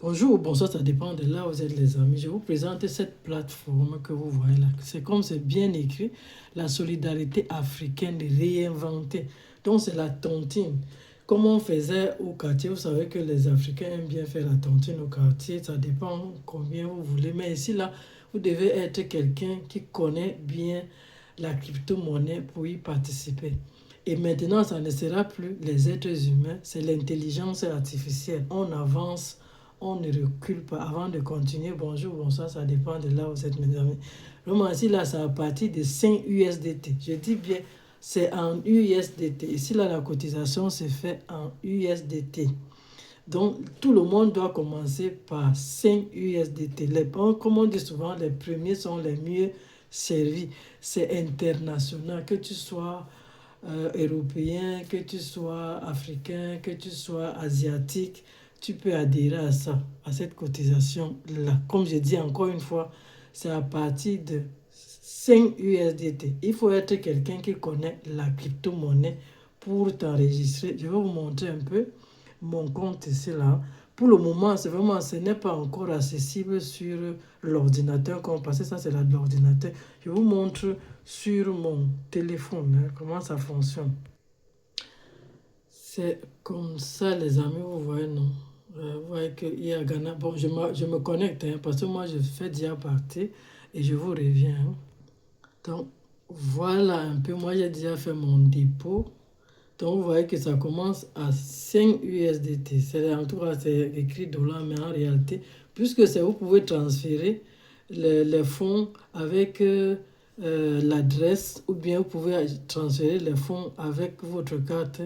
Bonjour, bonsoir, ça dépend de là où vous êtes les amis. Je vous présente cette plateforme que vous voyez là. C'est comme c'est bien écrit, la solidarité africaine réinventée. Donc c'est la tontine. Comme on faisait au quartier, vous savez que les Africains aiment bien faire la tontine au quartier. Ça dépend combien vous voulez. Mais ici là, vous devez être quelqu'un qui connaît bien la crypto-monnaie pour y participer. Et maintenant, ça ne sera plus les êtres humains, c'est l'intelligence artificielle. On avance, on ne recule pas. Avant de continuer, bonjour, bonsoir, ça dépend de là où vous êtes, mes amis. Vraiment, ici, là, c'est à partir de 5 USDT. Je dis bien, c'est en USDT. Ici, là, la cotisation se fait en USDT. Donc, tout le monde doit commencer par 5 USDT. Comme on dit souvent, les premiers sont les mieux servis. C'est international, que tu sois européen, que tu sois africain, que tu sois asiatique, tu peux adhérer à ça, à cette cotisation-là. Comme je dis encore une fois, c'est à partir de 5 USDT. Il faut être quelqu'un qui connaît la crypto-monnaie pour t'enregistrer. Je vais vous montrer un peu mon compte ici là. Pour le moment, c'est vraiment, ce n'est pas encore accessible sur l'ordinateur, parce que ça c'est l'ordinateur. Je vous montre sur mon téléphone comment ça fonctionne. C'est comme ça, les amis, vous voyez, non? Vous voyez qu'il y a Ghana. Bon, je me connecte parce que moi je fais déjà partie et je vous reviens. Donc, voilà un peu. Moi j'ai déjà fait mon dépôt. Donc, vous voyez que ça commence à 5 USDT. En tout cas, c'est écrit $, mais en réalité, puisque vous pouvez transférer les fonds avec l'adresse, ou bien vous pouvez transférer les fonds avec votre carte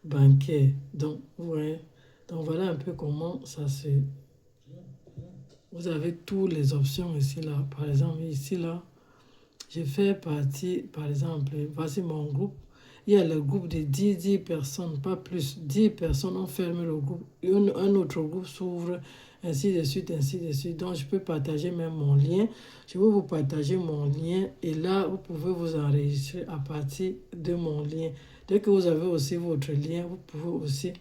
bancaire. Donc, vous voyez. Donc, voilà un peu comment ça se... Vous avez toutes les options ici, là. Par exemple, ici, là, je fais partie, par exemple, voici mon groupe. Il y a le groupe de 10 personnes, pas plus. 10 personnes ont fermé le groupe. Un autre groupe s'ouvre, ainsi de suite, ainsi de suite. Donc, je peux partager même mon lien. Je vais vous partager mon lien et là, vous pouvez vous enregistrer à partir de mon lien. Dès que vous avez aussi votre lien, vous pouvez aussi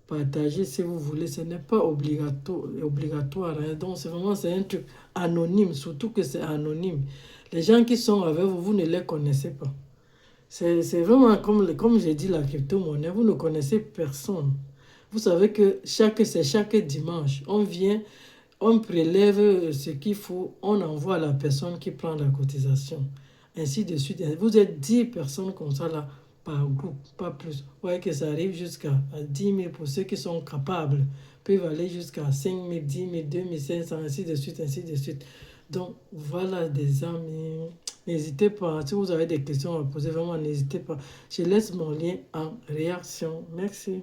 partager si vous voulez. Ce n'est pas obligatoire. Donc, c'est un truc anonyme, surtout que c'est anonyme. Les gens qui sont avec vous, vous ne les connaissez pas. C'est vraiment comme j'ai dit, la crypto-monnaie, vous ne connaissez personne. Vous savez que c'est chaque dimanche, on vient, on prélève ce qu'il faut, on envoie à la personne qui prend la cotisation. Ainsi de suite. Vous êtes 10 personnes comme ça là, par groupe, pas plus. Vous voyez que ça arrive jusqu'à 10 000 pour ceux qui sont capables. Peuvent aller jusqu'à 5 000, 10 000, 2 500, ainsi de suite, ainsi de suite. Donc, voilà des amis. N'hésitez pas. Si vous avez des questions à poser, vraiment, n'hésitez pas. Je laisse mon lien en réaction. Merci.